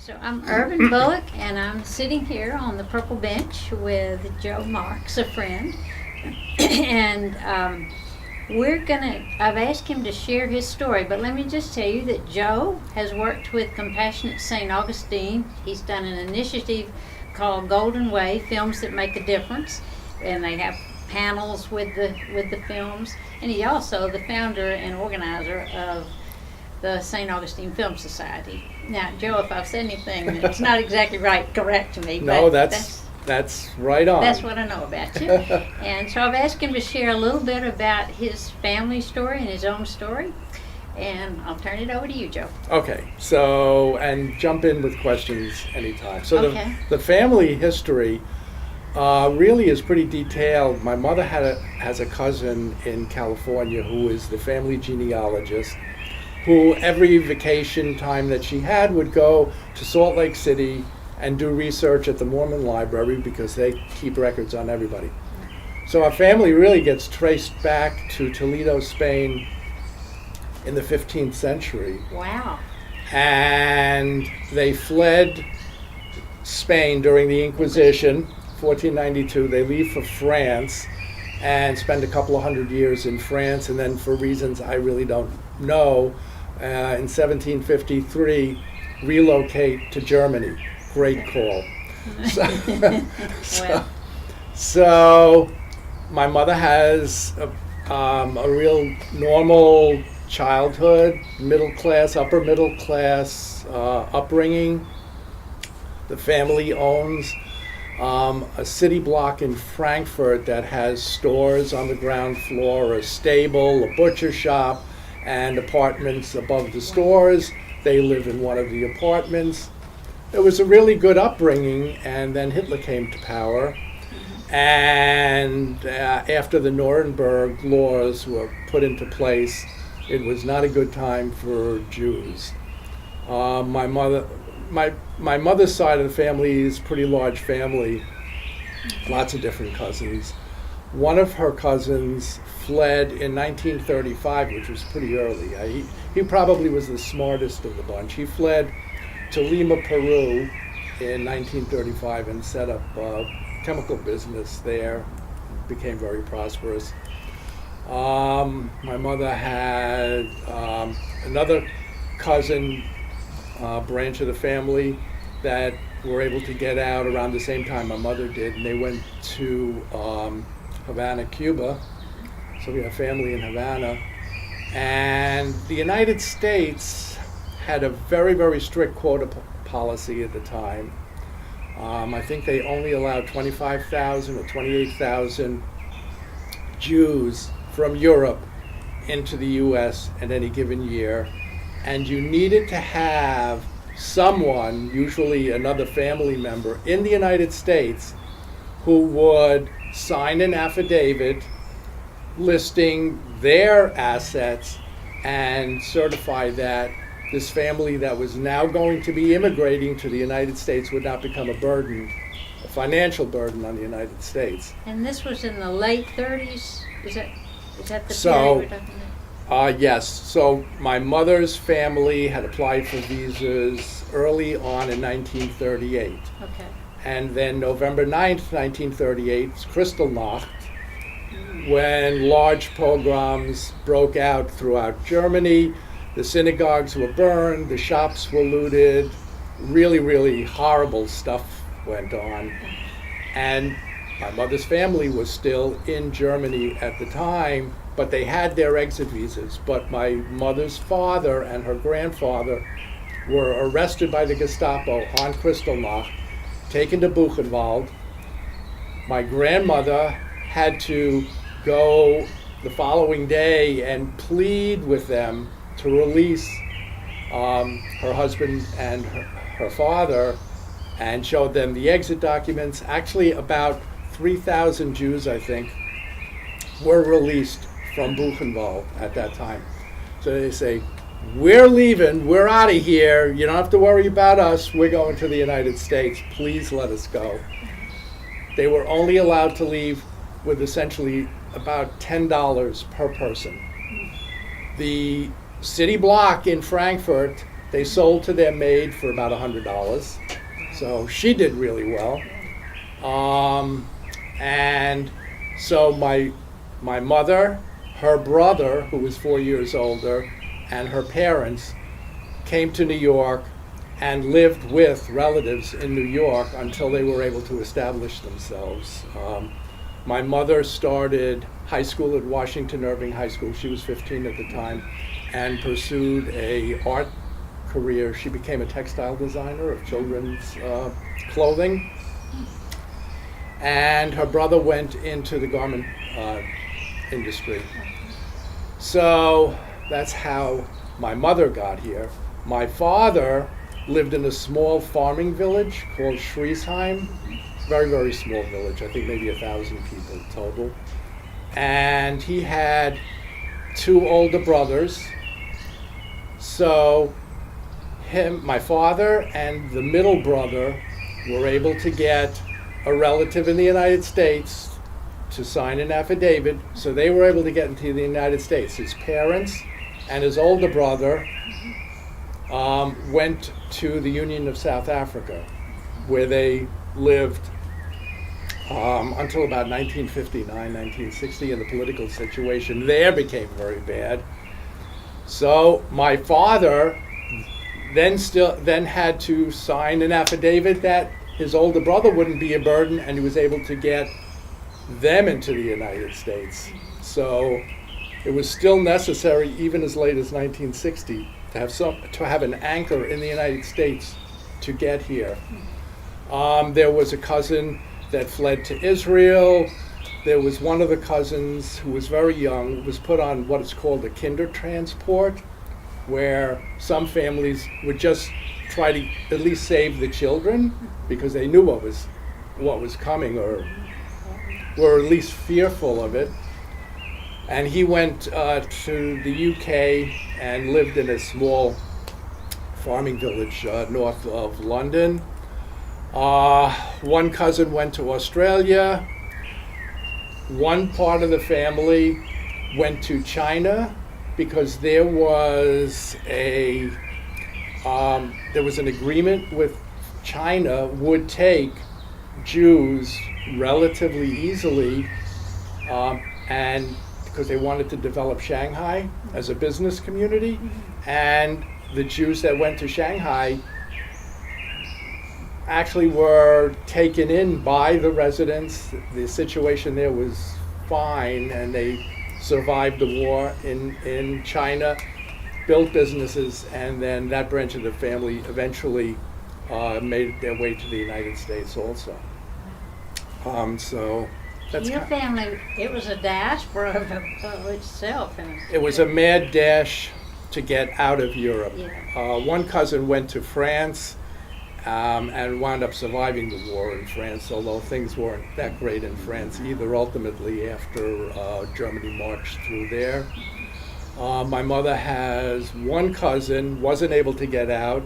So I'm Ervin Bullock, and I'm sitting here on the purple bench with Joe Marx, a friend. and I've asked him to share his story, but let me just tell you that Joe has worked with Compassionate St. Augustine. He's done an initiative called Golden Way, Films That Make a Difference, and they have panels with the films. And he also the founder and organizer of the St. Augustine Film Society. Now, Joe, if I've said anything that's not exactly right, correct me. No, that's right on. That's what I know about you. And so I've asked him to share a little bit about his family story and his own story. And I'll turn it over to you, Joe. Okay, so, and jump in with questions anytime. So Okay. the family history really is pretty detailed. My mother has a cousin in California who is the family genealogist, who every vacation time that she had would go to Salt Lake City and do research at the Mormon Library because they keep records on everybody. So our family really gets traced back to Toledo, Spain in the 15th century. Wow. And they fled Spain during the Inquisition, 1492. They leave for France and spend a couple of hundred years in France, and then for reasons I really don't know, in 1753 relocate to Germany. Great call. So my mother has a real normal childhood, middle class, upper middle class upbringing. The family owns a city block in Frankfurt that has stores on the ground floor, a stable, a butcher shop, and apartments above the stores. They live in one of the apartments. It was a really good upbringing, and then Hitler came to power. And after the Nuremberg laws were put into place, it was not a good time for Jews. My mother's side of the family is a pretty large family, lots of different cousins. One of her cousins fled in 1935, which was pretty early. He probably was the smartest of the bunch. He fled to Lima, Peru in 1935 and set up a chemical business there, became very prosperous. My mother had another cousin branch of the family that were able to get out around the same time my mother did, and they went to Havana, Cuba. So we have family in Havana. And the United States had a very, very strict quota policy at the time. I think they only allowed 25,000 or 28,000 Jews from Europe into the U.S. at any given year. And you needed to have someone, usually another family member, in the United States who would sign an affidavit listing their assets and certify that this family that was now going to be immigrating to the United States would not become a burden, a financial burden on the United States. And this was in the late 30s? Is that the So, period we're talking about? Yes. So my mother's family had applied for visas early on in 1938. Okay. And then November 9th, 1938, Kristallnacht, when large pogroms broke out throughout Germany. The synagogues were burned, the shops were looted, really, really horrible stuff went on. And my mother's family was still in Germany at the time, but they had their exit visas. But my mother's father and her grandfather were arrested by the Gestapo on Kristallnacht, taken to Buchenwald. My grandmother had to go the following day and plead with them to release her husband and her father, and showed them the exit documents. Actually, about 3,000 Jews, I think, were released from Buchenwald at that time. So they say, we're leaving, we're out of here, you don't have to worry about us, we're going to the United States, please let us go. They were only allowed to leave with essentially about $10 per person. The city block in Frankfurt They sold to their maid for about $100. So she did really well. And so my mother, her brother, who was 4 years older, and her parents came to New York and lived with relatives in New York until they were able to establish themselves. My mother started high school at Washington Irving High School. She was 15 at the time, and pursued a art career. She became a textile designer of children's clothing. And her brother went into the garment industry. So that's how my mother got here. My father lived in a small farming village called Shriesheim. Very, very small village. I think maybe 1,000 people total. And he had 2 older brothers. So my father and the middle brother were able to get a relative in the United States to sign an affidavit, so they were able to get into the United States. His parents and his older brother went to the Union of South Africa, where they lived until about 1959, 1960, and the political situation there became very bad. So my father then had to sign an affidavit that his older brother wouldn't be a burden, and he was able to get them into the United States. So it was still necessary, even as late as 1960, to have an anchor in the United States to get here. There was a cousin that fled to Israel. There was one of the cousins who was very young, was put on what is called a kinder transport, where some families would just try to at least save the children because they knew what was coming, or were at least fearful of it. And he went to the UK and lived in a small farming village north of London. One cousin went to Australia. One part of the family went to China because there was an agreement with China would take Jews relatively easily, and because they wanted to develop Shanghai as a business community, and the Jews that went to Shanghai actually were taken in by the residents. The situation there was fine, and they survived the war in China, built businesses, and then that branch of the family eventually made their way to the United States also. So that's your family, it was a diaspora of itself. It was a mad dash to get out of Europe. Yeah. One cousin went to France and wound up surviving the war in France, although things weren't that great in France either, ultimately, after Germany marched through there. My mother has one cousin, wasn't able to get out,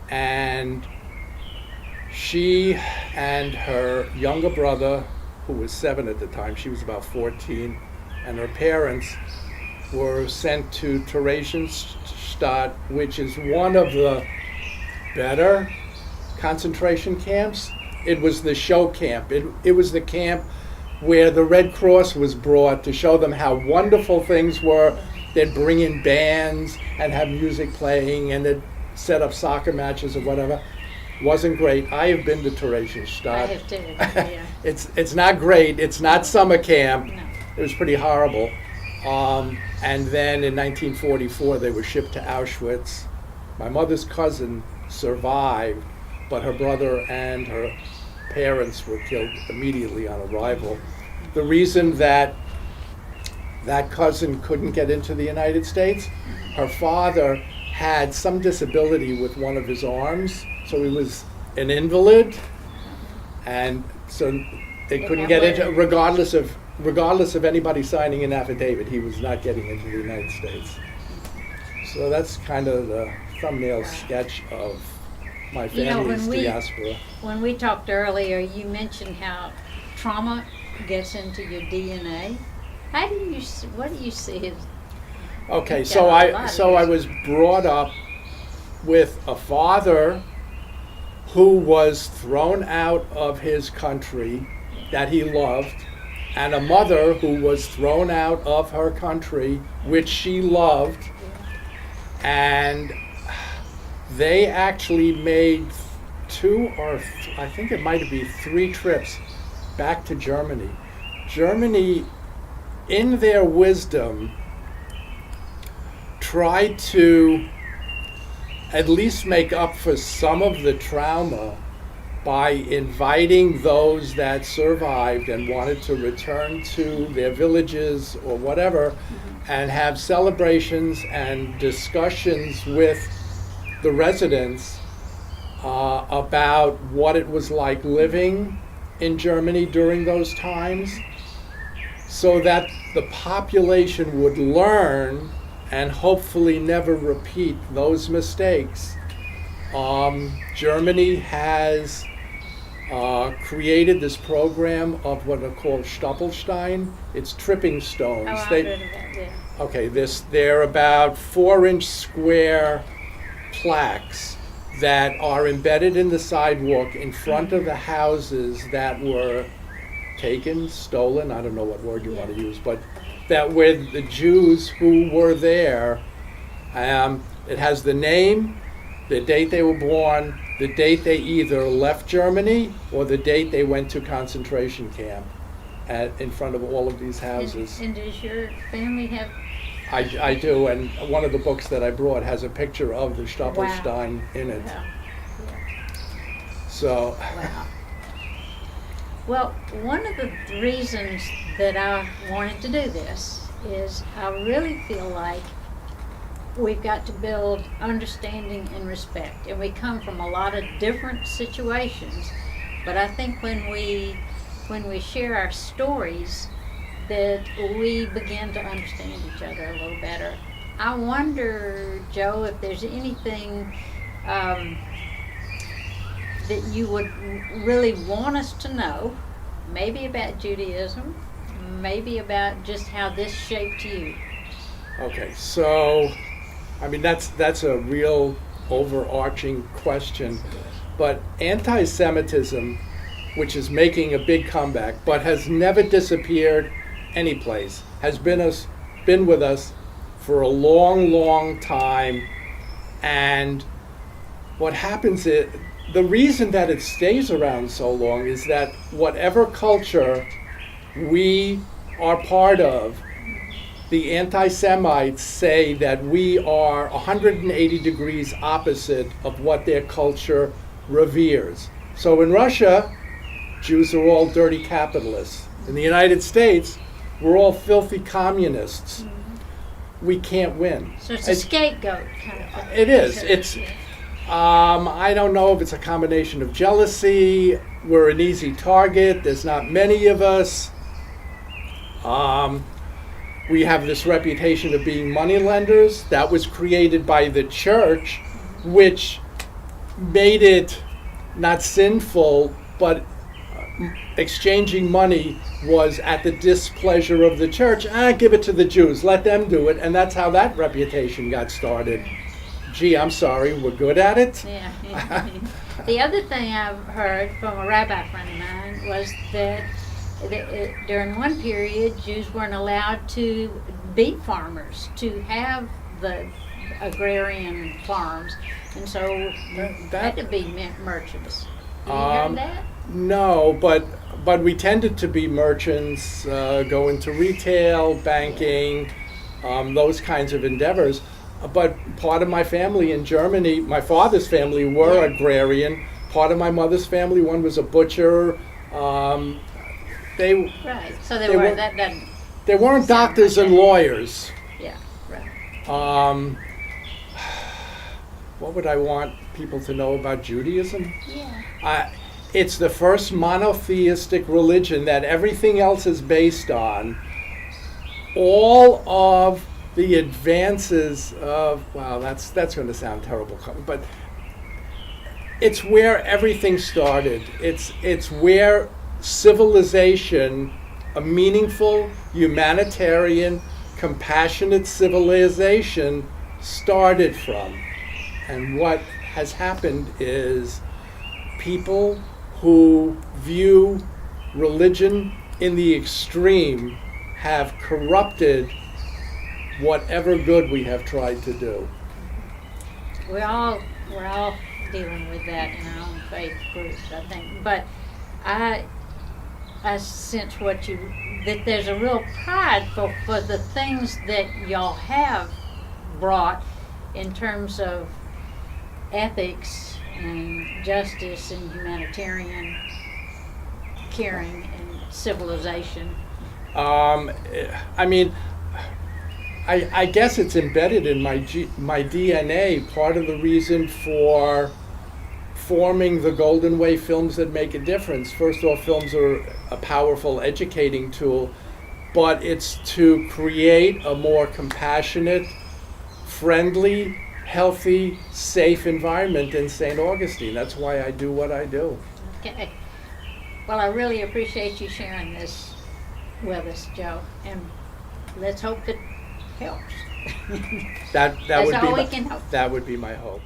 and she and her younger brother, who was 7 at the time, she was about 14, and her parents were sent to Theresienstadt, which is one of the better concentration camps. It was the show camp. It was the camp where the Red Cross was brought to show them how wonderful things were. They'd bring in bands and have music playing, and they'd set up soccer matches or whatever. Wasn't great. I have been to Theresienstadt. I have too, yeah. It's not great. It's not summer camp. No. It was pretty horrible. And then in 1944, they were shipped to Auschwitz. My mother's cousin survived, but her brother and her parents were killed immediately on arrival. The reason that cousin couldn't get into the United States, her father had some disability with one of his arms, so he was an invalid, and so they couldn't get into, regardless of anybody signing an affidavit, he was not getting into the United States. So that's kind of the thumbnail sketch of my family's diaspora. When we talked earlier, you mentioned how trauma gets into your DNA. What do you see as... Okay, so I was brought up with a father who was thrown out of his country that he loved, and a mother who was thrown out of her country, which she loved, and they actually made I think it might be 3 trips back to Germany. Germany, in their wisdom, tried to at least make up for some of the trauma by inviting those that survived and wanted to return to their villages or whatever, and have celebrations and discussions with the residents about what it was like living in Germany during those times, so that the population would learn and hopefully never repeat those mistakes. Germany has created this program of what are called Stoppelstein. It's tripping stones. Oh, I've heard of that, yeah. Okay, they're about 4-inch square plaques that are embedded in the sidewalk in front of the houses that were taken, stolen, I don't know what word you want to use, but that were the Jews who were there. It has the name, the date they were born, the date they either left Germany or the date they went to concentration camp in front of all of these houses. And does your family have? I do, and one of the books that I brought has a picture of the Stoppelstein in it. Wow. So. Wow. Well, one of the reasons that I wanted to do this is I really feel like we've got to build understanding and respect, and we come from a lot of different situations, but I think when we share our stories, that we begin to understand each other a little better. I wonder, Joe, if there's anything that you would really want us to know, maybe about Judaism, maybe about just how this shaped you. Okay, so, I mean, that's a real overarching question, but anti-Semitism, which is making a big comeback, but has never disappeared anyplace, has been with us for a long, long time. And what happens is, the reason that it stays around so long is that whatever culture we are part of, the anti-Semites say that we are 180 degrees opposite of what their culture reveres. So in Russia, Jews are all dirty capitalists. In the United States, we're all filthy communists. We can't win. So it's a scapegoat kind of thing. It is. I don't know if it's a combination of jealousy. We're an easy target. There's not many of us. We have this reputation of being moneylenders. That was created by the church, which made it not sinful, but exchanging money was at the displeasure of the church. Give it to the Jews, let them do it, and that's how that reputation got started. Gee, I'm sorry, we're good at it? Yeah. The other thing I've heard from a rabbi friend of mine was that during one period, Jews weren't allowed to be farmers, to have the agrarian farms, and so had to be merchants. Have you heard that? No, but we tended to be merchants, go into retail, banking, those kinds of endeavors. But part of my family in Germany, my father's family were agrarian. Part of my mother's family, one was a butcher. Right. So they weren't. That doesn't. They weren't doctors and lawyers. Yeah. Right. What would I want people to know about Judaism? Yeah. It's the first monotheistic religion that everything else is based on. All of the advances of, wow, that's going to sound terrible, but it's where everything started. It's where civilization, a meaningful, humanitarian, compassionate civilization started from. And what has happened is people who view religion in the extreme have corrupted whatever good we have tried to do. We're all dealing with that in our own faith groups, I think. But I sense that there's a real pride for the things that y'all have brought in terms of ethics and justice and humanitarian caring and civilization. I mean, I guess it's embedded in my DNA. Part of the reason for forming the Golden Way Films That Make a Difference. First off, films are a powerful educating tool, but it's to create a more compassionate, friendly, healthy, safe environment in St. Augustine. That's why I do what I do. Okay. Well, I really appreciate you sharing this with us, Joe, and let's hope it helps. That That's would be all we can hope. That would be my hope.